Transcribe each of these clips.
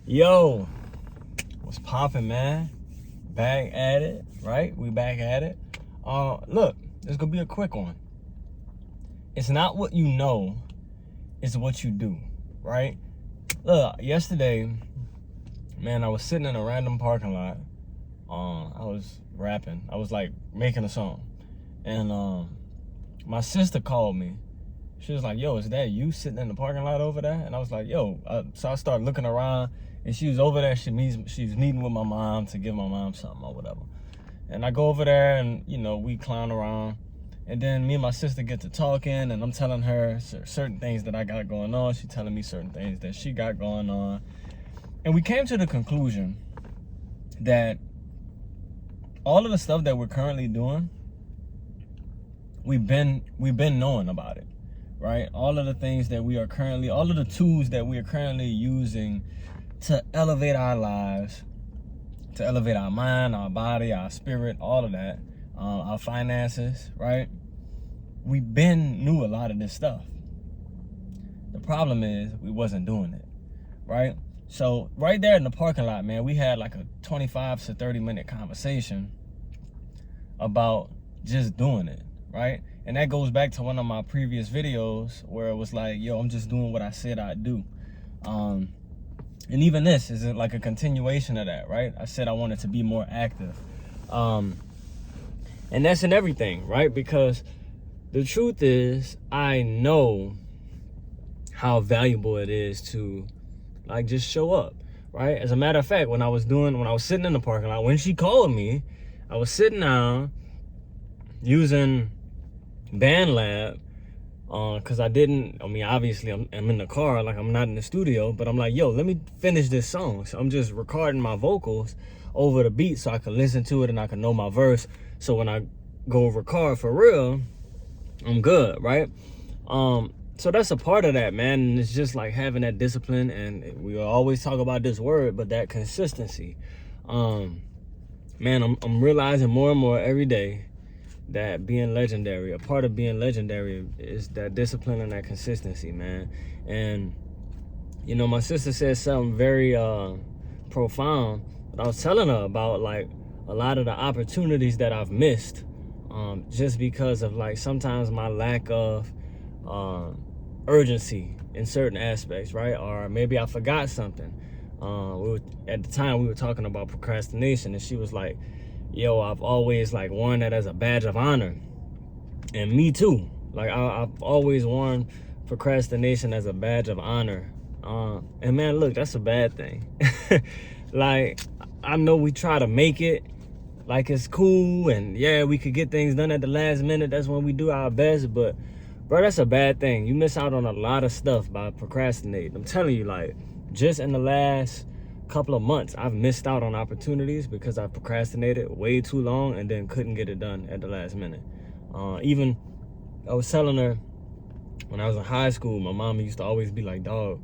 Yo, what's poppin', man? Back at it, right? We back at it. Look, this gonna be a quick one. It's not what you know, it's what you do, right? Look, yesterday, man, I was sitting in a random parking lot. I was rapping. I was like making a song, and my sister called me. She was like, "Yo, is that you sitting in the parking lot over there?" And I was like, "Yo." So I started looking around, and she was over there. She's meeting with my mom to give my mom something or whatever. And I go over there, and we clown around. And then me and my sister get to talking, and I'm telling her certain things that I got going on. She telling me certain things that she got going on. And we came to the conclusion that all of the stuff that we're currently doing, we've been knowing about it, right? All of the things that we are currently, all of the tools that we are currently using to elevate our lives, to elevate our mind, our body, our spirit, all of that, our finances, right? We knew a lot of this stuff. The problem is we wasn't doing it, right? So right there in the parking lot, man, we had like a 25 to 30 minute conversation about just doing it, right? And that goes back to one of my previous videos where it was like, yo, I'm just doing what I said I'd do. And even this is like a continuation of that, right? I said I wanted to be more active. And that's in everything, right? Because the truth is, I know how valuable it is to like just show up, right? As a matter of fact, when I was sitting in the parking lot, when she called me, I was sitting down using BandLab, because obviously I'm in the car, like I'm not in the studio, but I'm like, yo, let me finish this song. So I'm just recording my vocals over the beat so I can listen to it and I can know my verse. So when I go record for real, I'm good, right? So that's a part of that, man. And it's just like having that discipline, and we always talk about this word, but that consistency. Man, I'm realizing more and more every day that being legendary, a part of being legendary is that discipline and that consistency, man. And my sister said something very profound, but I was telling her about like a lot of the opportunities that I've missed, just because of like sometimes my lack of urgency in certain aspects, right? Or maybe I forgot something. At the time we were talking about procrastination, and she was like, yo, I've always like worn that as a badge of honor. And me too. Like I've always worn procrastination as a badge of honor. And man, look, that's a bad thing. Like, I know we try to make it like it's cool, and yeah, we could get things done at the last minute. That's when we do our best. But bro, that's a bad thing. You miss out on a lot of stuff by procrastinating. I'm telling you, like, just in the last couple of months, I've missed out on opportunities because I procrastinated way too long and then couldn't get it done at the last minute. Even I was telling her when I was in high school, my mama used to always be like, dog,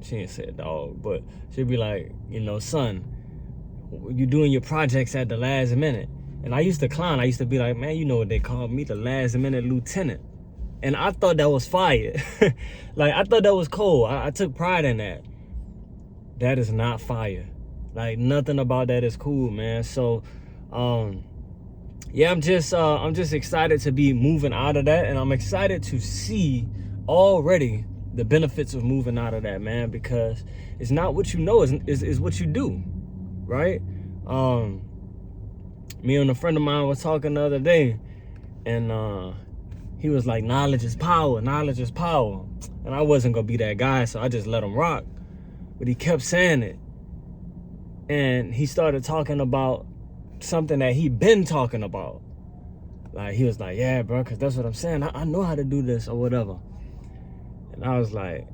she ain't said dog, but she'd be like, son, you doing your projects at the last minute. And I used to clown. I used to be like, man, you know what they called me, the last minute lieutenant. And I thought that was fire. Like, I thought that was cool. I took pride in that. That is not fire. Like, nothing about that is cool, man. So, yeah, I'm just excited to be moving out of that, and I'm excited to see already the benefits of moving out of that, man, because it's not what you know, is what you do, right? Me and a friend of mine was talking the other day, and he was like, knowledge is power, knowledge is power. And I wasn't gonna be that guy, so I just let him rock. But he kept saying it. And he started talking about something that he'd been talking about. Like, he was like, yeah, bro, because that's what I'm saying. I know how to do this or whatever. And I was like,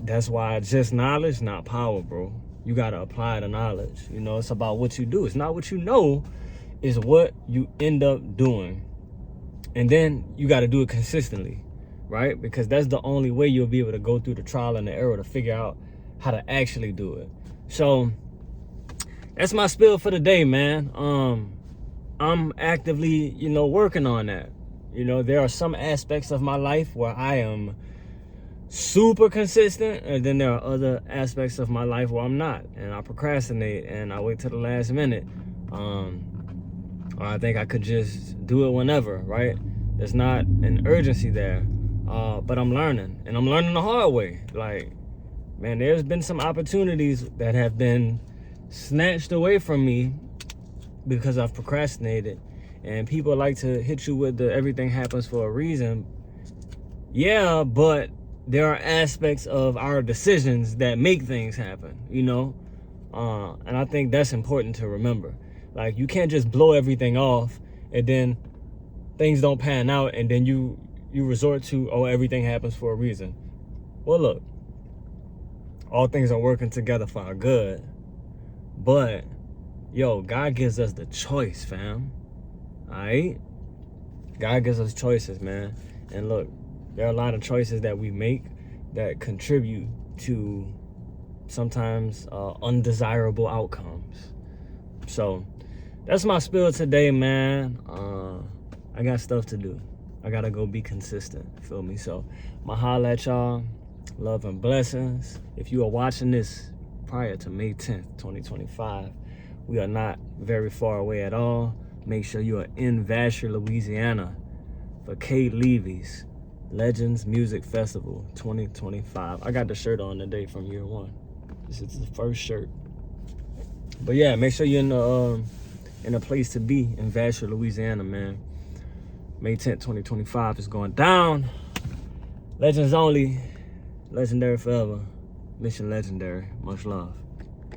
that's why it's just knowledge, not power, bro. You got to apply the knowledge. It's about what you do. It's not what you know, it's what you end up doing. And then you got to do it consistently, right? Because that's the only way you'll be able to go through the trial and the error to figure out how to actually do it. So that's my spiel for the day, man. I'm actively, working on that. There are some aspects of my life where I am super consistent, and then there are other aspects of my life where I'm not, and I procrastinate and I wait till the last minute, or I think I could just do it whenever, right? There's not an urgency there, but I'm learning, and I'm learning the hard way. Like, man, there's been some opportunities that have been snatched away from me because I've procrastinated. And people like to hit you with the everything happens for a reason. Yeah, but there are aspects of our decisions that make things happen, you know? And I think that's important to remember. Like, you can't just blow everything off and then things don't pan out, and then you resort to, oh, everything happens for a reason. Well, look, all things are working together for our good. But, yo, God gives us the choice, fam. All right? God gives us choices, man. And look, there are a lot of choices that we make that contribute to sometimes undesirable outcomes. So that's my spill today, man. I got stuff to do. I gotta go be consistent, feel me? So I'ma holla at y'all. Love and blessings. If you are watching this prior to May 10th, 2025, we are not very far away at all. Make sure you are in Vasher, Louisiana for K.Levy's Legends Music Festival 2025. I got the shirt on today from year one. This is the first shirt. But yeah, make sure you're in a place to be in Vasher, Louisiana, man. May 10th, 2025 is going down. Legends only. Legendary forever. Mission legendary. Much love.